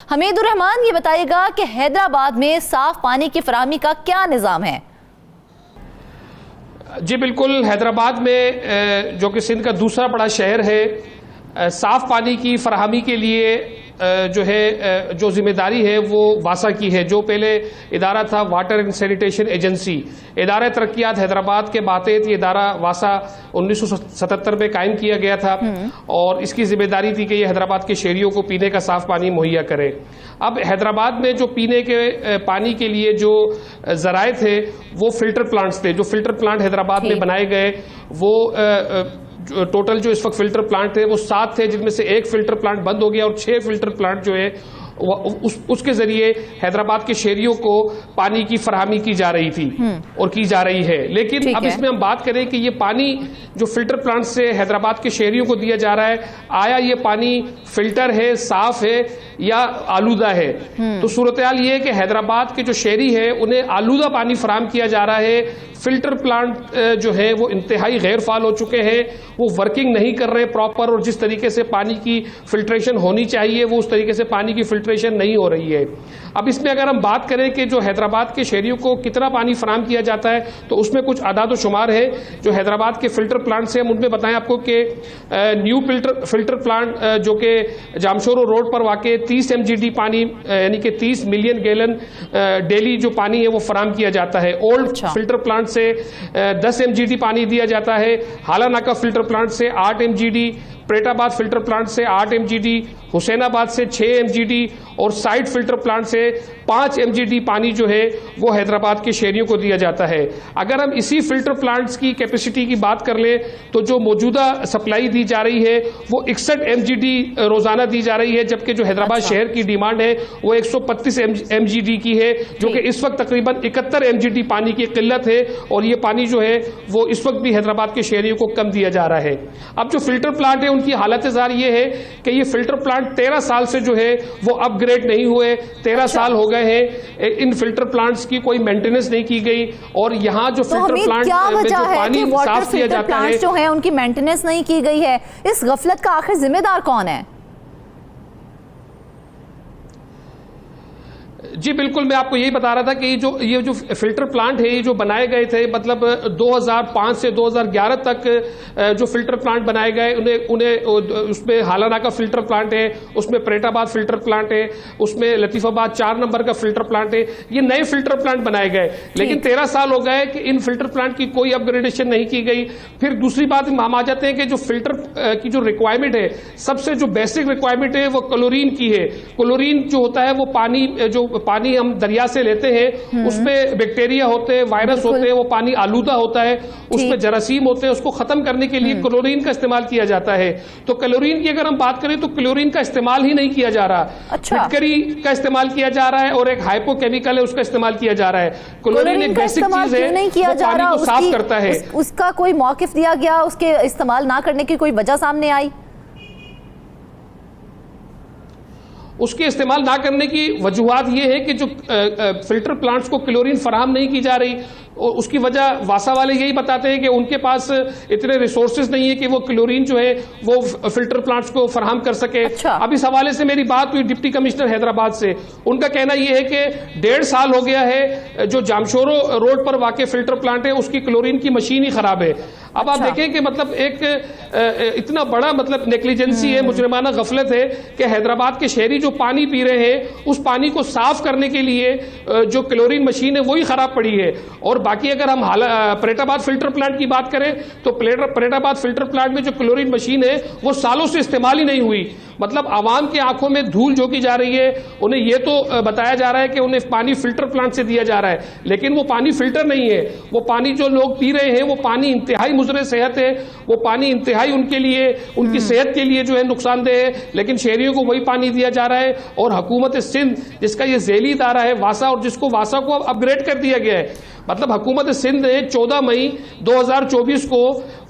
हमीदुर रहमान, ये बताइएगा कि हैदराबाद में साफ पानी की फराहमी का क्या निज़ाम है? जी बिल्कुल, हैदराबाद में जो कि सिंध का दूसरा बड़ा शहर है, साफ पानी की फराहमी के लिए जो जिम्मेदारी है वो वासा की है। जो पहले इदारा था वाटर एंड सैनिटेशन एजेंसी, इदारा तरक्कियात हैदराबाद के मातहत ये इदारा वासा 1977 में कायम किया गया था और इसकी जिम्मेदारी थी कि ये हैदराबाद के शहरियों को पीने का साफ पानी मुहैया करे। अब हैदराबाद में जो पीने के पानी के लिए जो जराए थे वो फिल्टर प्लांट्स थे। जो फिल्टर प्लांट हैदराबाद में बनाए गए वो टोटल जो इस वक्त फिल्टर प्लांट थे वो 7 थे, जिनमें से एक फिल्टर प्लांट बंद हो गया और 6 फिल्टर प्लांट जो है उसके जरिए हैदराबाद के शहरियों को पानी की फराहमी की जा रही थी और की जा रही है। लेकिन अब इसमें हम बात करें कि ये पानी जो फिल्टर प्लांट से हैदराबाद के शहरियों को दिया जा रहा है, आया ये पानी फिल्टर है, साफ है या आलूदा है? तो सूरत हाल ये है कि हैदराबाद के जो शहरी है उन्हें आलूदा पानी फराहम किया जा रहा है। फिल्टर प्लांट जो है वो इंतहाई गैर फाल हो चुके हैं, वो वर्किंग नहीं कर रहे प्रॉपर, और जिस तरीके से पानी की फिल्ट्रेशन होनी चाहिए वो उस तरीके से पानी की फिल्ट्रेशन नहीं हो रही है। अब इसमें अगर हम बात करें कि जो हैदराबाद के शहरियों को कितना पानी फराहम किया जाता है, तो उसमें कुछ आदाद व शुमार है जो हैदराबाद के फिल्टर प्लांट से हम उनमें बताएं आपको कि न्यू फिल्टर प्लांट जो कि जामशोरो रोड पर वाक़ 30 MGD पानी यानी कि 30 मिलियन गैलन डेली जो पानी है वो फराहम किया जाता है। ओल्ड फिल्टर प्लांट से 10 MGD पानी दिया जाता है, हालानाका फिल्टर प्लांट से 8 MGD, प्रेटाबाद फिल्टर प्लांट से 8 MGD, हुसैनाबाद से 6 MGD और साइड फिल्टर प्लांट से 5 MGD पानी जो है वो हैदराबाद के शहरियों को दिया जाता है। अगर हम इसी फिल्टर प्लांट्स की कैपेसिटी की बात कर लें तो जो मौजूदा सप्लाई दी जा रही है वो 61 MGD रोजाना दी जा रही है, जबकि जो हैदराबाद शहर की डिमांड है वो 135 MGD की है, जो कि इस वक्त तकरीबन 71 MGD पानी की किल्लत है और ये पानी जो है वो इस वक्त भी हैदराबाद के शहरियों को कम दिया जा रहा है। अब जो फिल्टर प्लांट है उनकी हालत ज़ार ये है कि ये फिल्टर प्लांट 13 साल से जो है वो अपग्रेड नहीं हुए। 13 साल हो गए हैं, इन फिल्टर प्लांट्स की कोई मेंटेनेंस नहीं की गई और यहाँ जो फिल्टर प्लांट में जो पानी साफ किया जाता है जो है उनकी मेंटेनेंस नहीं की गई है। इस गफलत का आखिर जिम्मेदार कौन है? जी बिल्कुल, मैं आपको यही बता रहा था कि ये जो फिल्टर प्लांट है ये जो बनाए गए थे, मतलब 2005 से 2011 तक जो फिल्टर प्लांट बनाए गए उन्हें उसमें हालाना का फिल्टर प्लांट है, उसमें प्रेटाबाद फिल्टर प्लांट है, उसमें लतीफाबाद 4 नंबर का फिल्टर प्लांट है। ये नए फिल्टर प्लांट बनाए गए, लेकिन 13 साल हो गए कि इन फिल्टर प्लांट की कोई अपग्रेडेशन नहीं की गई। फिर दूसरी बात हम आ जाते हैं कि जो फिल्टर की जो रिक्वायरमेंट है, सबसे जो बेसिक रिक्वायरमेंट है वो क्लोरीन की है। क्लोरीन जो होता है वो पानी हम दरिया से लेते हैं, उसमें बैक्टीरिया होते हैं, वायरस होते हैं, वो पानी आलूदा होता है, उसमें जरासीम होते हैं, उसको खत्म करने के लिए क्लोरीन का इस्तेमाल किया जाता है। तो क्लोरीन की अगर हम बात करें तो क्लोरीन का इस्तेमाल ही नहीं किया जा रहा। फिटकरी का इस्तेमाल किया जा रहा है और एक हाइपोकेमिकल है उसका इस्तेमाल किया जा रहा है। क्लोरीन एक बेसिक चीज है, वो पानी को साफ करता है। उसका कोई मौकिफ दिया गया, उसके इस्तेमाल ना करने की कोई वजह सामने आई? उसके इस्तेमाल ना करने की वजूहात ये है कि जो फिल्टर प्लांट्स को क्लोरीन फराहम नहीं की जा रही, और उसकी वजह वासा वाले यही बताते हैं कि उनके पास इतने रिसोर्सेज नहीं है कि वो क्लोरीन जो है वो फिल्टर प्लांट्स को फराहम कर सके। अब इस हवाले से मेरी बात हुई डिप्टी कमिश्नर हैदराबाद से, उनका कहना यह है कि 1.5 साल हो गया है जो जामशोरो रोड पर वाक़ फिल्टर प्लांट है उसकी क्लोरीन की मशीन ही खराब है। अब आप देखें कि मतलब एक इतना बड़ा मतलब नेग्लिजेंसी है, मुजरिमाना गफलत है कि हैदराबाद के शहरी जो पानी पी रहे हैं उस पानी को साफ करने के लिए जो क्लोरीन मशीन है वही खराब पड़ी है। और बाकी अगर हम प्रेटाबाद फिल्टर प्लांट की बात करें तो प्रेटाबाद फिल्टर प्लांट में जो क्लोरीन मशीन है वो सालों से इस्तेमाल ही नहीं हुई। मतलब आवाम की आंखों में धूल झोंकी जा रही है। उन्हें यह तो बताया जा रहा है कि उन्हें पानी फिल्टर प्लांट से दिया जा रहा है, लेकिन वो पानी फिल्टर नहीं है। वो पानी जो लोग पी रहे हैं वो पानी इंतहाई मुज़र सेहत है, वो पानी इंतहाई उनके लिए, उनकी सेहत के लिए जो है नुकसानदेह है, लेकिन शहरियों को वही पानी दिया जा रहा है। और हुकूमत सिंध जिसका ये ज़ैली इदारा है वासा, और जिसको वासा को अपग्रेड कर दिया गया है, मतलब हुकूमत सिंध ने 14 मई 2024 को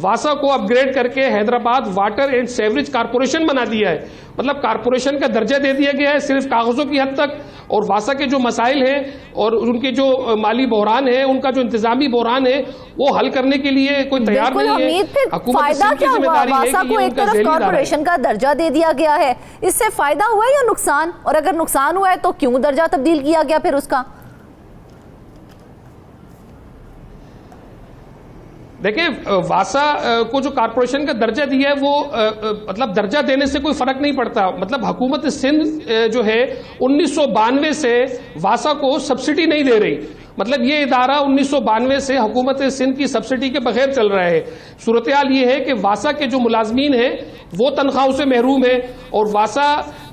वासा को अपग्रेड करके Hyderabad water and sewerage corporation बना दिया है। मतलब कारपोरेशन का दर्जा दे दिया गया है सिर्फ कागजों की हद तक, और वासा के जो मसाइल हैं और उनके जो माली बहरान है, उनका जो इंतजामी बहरान है, वो हल करने के लिए कोई तैयार नहीं है। फायदा क्या हुआ? वासा को एक तरफ कॉर्पोरेशन का दर्जा दे दिया गया है, इससे फायदा हुआ या नुकसान? और अगर नुकसान हुआ है तो क्यों दर्जा तब्दील किया गया फिर उसका? देखिए, वासा को जो कारपोरेशन का दर्जा दिया है वो मतलब दर्जा देने से कोई फर्क नहीं पड़ता। मतलब हुकूमत सिंध जो है 1992 से वासा को सब्सिडी नहीं दे रही। मतलब ये इदारा 1992 से हुकूमत सिंध की सब्सिडी के बगैर चल रहा है। सूरत हाल ये है कि वासा के जो मुलाजमीन हैं वो तनख्वाहों से महरूम है, और वासा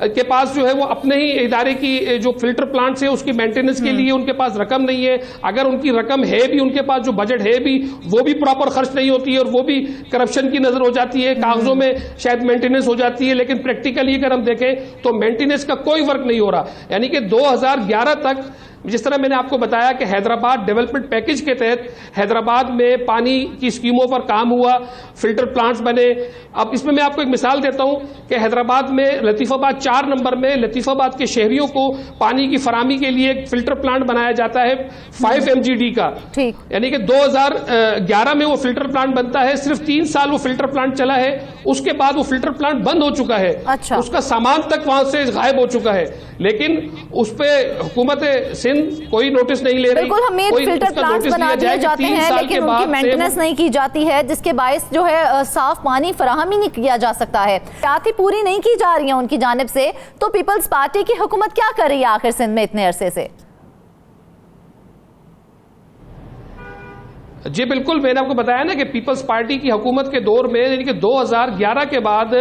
के पास जो है वो अपने ही इदारे की जो फिल्टर प्लांट्स है उसकी मेंटेनेंस के लिए उनके पास रकम नहीं है। अगर उनकी रकम है भी, उनके पास जो बजट है भी, वो भी प्रॉपर खर्च नहीं होती है, और वो भी करप्शन की नजर हो जाती है। कागजों में शायद मेंटेनेंस हो जाती है, लेकिन प्रैक्टिकली अगर हम देखें तो मेंटेनेंस का कोई वर्क नहीं हो रहा। यानी कि 2011 तक, जिस तरह मैंने आपको बताया कि हैदराबाद डेवलपमेंट पैकेज के तहत हैदराबाद में पानी की स्कीमों पर काम हुआ, फिल्टर प्लांट्स बने। अब इसमें मैं आपको एक मिसाल देता हूं कि हैदराबाद में लतीफाबाद 4 नंबर में लतीफाबाद के शहरियों को पानी की फराहमी के लिए एक फिल्टर प्लांट बनाया जाता है 5 MGD का। ठीक, यानी कि 2011 में वो फिल्टर प्लांट बनता है। सिर्फ 3 साल वो फिल्टर प्लांट चला है, उसके बाद वो फिल्टर प्लांट बंद हो चुका है। अच्छा। उसका सामान तक वहां से गायब हो चुका है, लेकिन उस पर हुकूमत कोई नोटिस नहीं ले रही। बिल्कुल, हमें फिल्टर प्लांट्स बना दिए जाते हैं लेकिन उनकी मेंटेनेंस नहीं की जाती है, जिसके बायस जो है साफ पानी फराहम ही नहीं किया जा सकता है। बातें पूरी नहीं की जा रही हैं उनकी जानिब से, तो पीपल्स पार्टी की हुकूमत क्या कर रही है आखिर सिंध में इतने अरसे से? जी बिल्कुल, मैंने आपको बताया ना कि पीपल्स पार्टी की हुकूमत के दौर में, यानी कि 2011 के बाद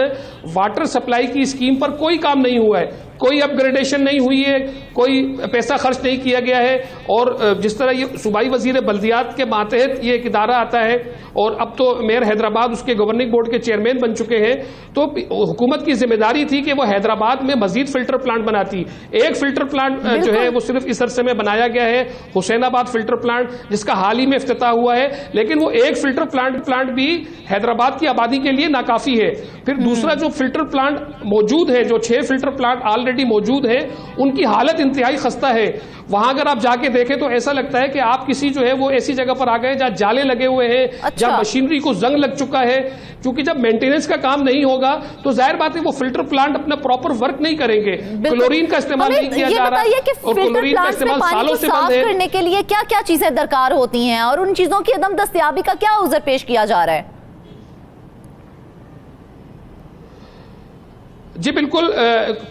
वाटर सप्लाई की स्कीम पर कोई काम नहीं हुआ है, कोई अपग्रेडेशन नहीं हुई है, कोई पैसा खर्च नहीं किया गया है। और जिस तरह ये सूबाई वजीर बल्दियात के मातहत ये एक इदारा आता है, और अब तो मेयर हैदराबाद उसके गवर्निंग बोर्ड के चेयरमैन बन चुके हैं, तो हुकूमत की जिम्मेदारी थी कि वो हैदराबाद में मजीद फिल्टर प्लांट बनाती। एक फिल्टर प्लांट जो है वो सिर्फ इस अरसे में बनाया गया है, हुसैनाबाद फिल्टर प्लांट, जिसका हाल ही में इफ्तिताह हुआ है, लेकिन वो एक फिल्टर प्लांट भी हैदराबाद की आबादी के लिए नाकाफी है। फिर दूसरा जो फिल्टर प्लांट मौजूद है, जो 6 फिल्टर प्लांट ऑलरेडी मौजूद है, उनकी हालत इंतहाई खस्ता है। वहां अगर आप जाके देखें तो ऐसा लगता है कि आप किसी जो है वो ऐसी जगह पर आ गए जहां जाले लगे हुए हैं, अच्छा। जहां मशीनरी को जंग लग चुका है, क्योंकि जब मेंटेनेंस का काम नहीं होगा तो जाहिर बात है वो फिल्टर प्लांट अपना प्रॉपर वर्क नहीं करेंगे। क्लोरीन का इस्तेमाल नहीं किया जा रहा, और क्लोरीन का इस्तेमाल सालों से बंद है। करने के लिए क्या क्या चीजें दरकार होती हैं, और उन चीजों की अदम दस्तयाबी का क्या उज़र पेश किया जा रहा है? जी बिल्कुल,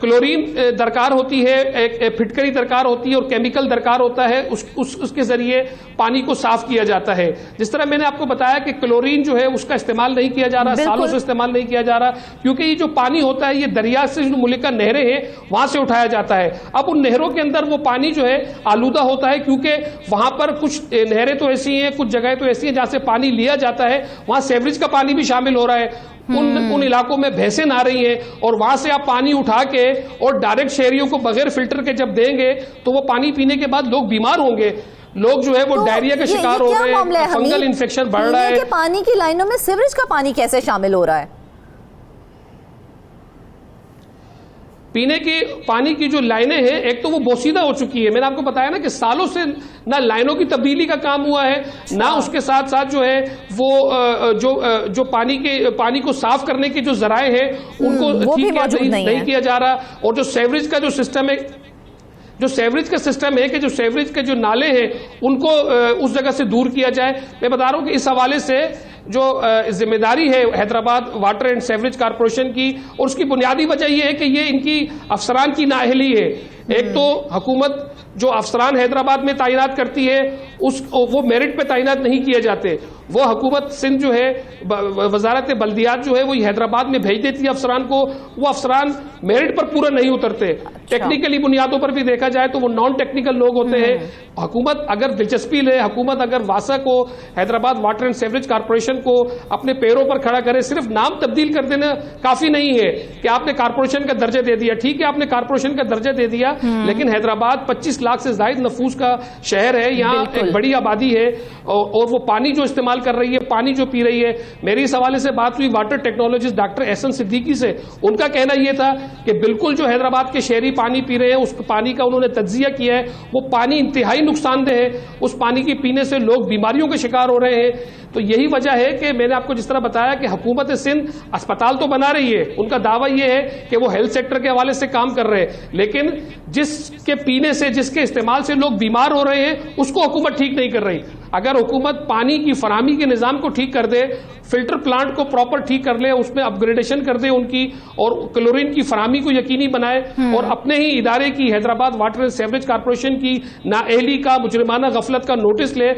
क्लोरीन दरकार होती है, एक फिटकरी दरकार होती है, और केमिकल दरकार होता है, उसके जरिए पानी को साफ किया जाता है। जिस तरह मैंने आपको बताया कि क्लोरीन जो है उसका इस्तेमाल नहीं किया जा रहा, सालों से इस्तेमाल नहीं किया जा रहा, क्योंकि ये जो पानी होता है ये दरिया से जो मुल्क का नहरें हैं वहां से उठाया जाता है। अब उन नहरों के अंदर वो पानी जो है आलूदा होता है, क्योंकि वहां पर कुछ नहरें तो ऐसी हैं, कुछ जगह तो ऐसी हैं जहां से पानी लिया जाता है, वहां सेवरेज का पानी भी शामिल हो रहा है। उन इलाकों में भैंसें नहा रही हैं, और वहां से आप पानी उठा के और डायरेक्ट शहरियों को बगैर फिल्टर के जब देंगे तो वो पानी पीने के बाद लोग बीमार होंगे। लोग जो है वो डायरिया का शिकार हो रहे हैं, फंगल इन्फेक्शन बढ़ रहा है। पानी की लाइनों में सीवरेज का पानी कैसे शामिल हो रहा है? पीने की पानी की जो लाइनें हैं, एक तो वो बोसीदा हो चुकी है। मैंने आपको बताया ना कि सालों से ना लाइनों की तब्दीली का काम हुआ है, ना उसके साथ साथ जो है वो जो पानी को साफ करने के जो जराए हैं उनको ठीक नहीं किया जा रहा। और जो सेवरेज का जो सिस्टम है, जो सेवरेज का सिस्टम है कि जो सेवरेज के जो नाले हैं उनको उस जगह से दूर किया जाए। मैं बता रहा हूं कि इस हवाले से जो जिम्मेदारी है Hyderabad water and sewerage corporation की, और उसकी बुनियादी वजह यह है कि ये इनकी अफसरान की नाअहली है। एक तो हुकूमत जो अफसरान हैदराबाद में तैनात करती है वो मेरिट पे तैनात नहीं किए जाते। वो हुकूमत सिंध जो है, वजारत बल्दियात जो है वो हैदराबाद में भेज देती है अफसरान को। वो अफसरान मेरिट पर पूरा नहीं उतरते। टेक्निकली बुनियादों पर भी देखा जाए तो वो नॉन टेक्निकल लोग होते हैं। हुकूमत अगर दिलचस्पी ले, हुकूमत अगर वासा को, Hyderabad water and sewerage corporation को अपने पैरों पर खड़ा करे, सिर्फ नाम तब्दील कर देना काफी नहीं है कि आपने कारपोरेशन का दर्जा दे दिया। ठीक है, आपने कारपोरेशन का दर्जा दे दिया, गया, लेकिन हैदराबाद 25 लाख से ज्यादा नफूस का शहर है, यहाँ एक बड़ी आबादी है और वो पानी जो इस्तेमाल कर रही है, पानी जो पी रही है। मेरी इस हवाले से बात हुई water technologist doctor Ehsan Siddiqui से, उनका कहना यह था कि बिल्कुल जो हैदराबाद के शहरी पानी पी रहे हैं, उस पानी का उन्होंने तज्जिया किया है, वो पानी इंतहाई नुकसानदेह है, उस पानी के पीने से लोग बीमारियों के शिकार हो रहे हैं। तो यही वजह है कि मैंने आपको जिस तरह बताया कि हुकूमत सिंध अस्पताल तो बना रही है, उनका दावा यह है कि वो हेल्थ सेक्टर के हवाले से काम कर रहे हैं, लेकिन जिसके पीने से, जिसके इस्तेमाल से लोग बीमार हो रहे हैं, उसको हुकूमत ठीक नहीं कर रही। अगर हुकूमत पानी की फराहमी के निज़ाम को ठीक कर दे, फिल्टर प्लांट को प्रॉपर ठीक कर ले, उसमें अपग्रेडेशन कर दे उनकी, और क्लोरीन की फराहमी को यकीनी बनाए, और अपने ही इदारे की Hyderabad water and sewerage corporation की नाअहली का, मुजरिमाना गफलत का नोटिस ले,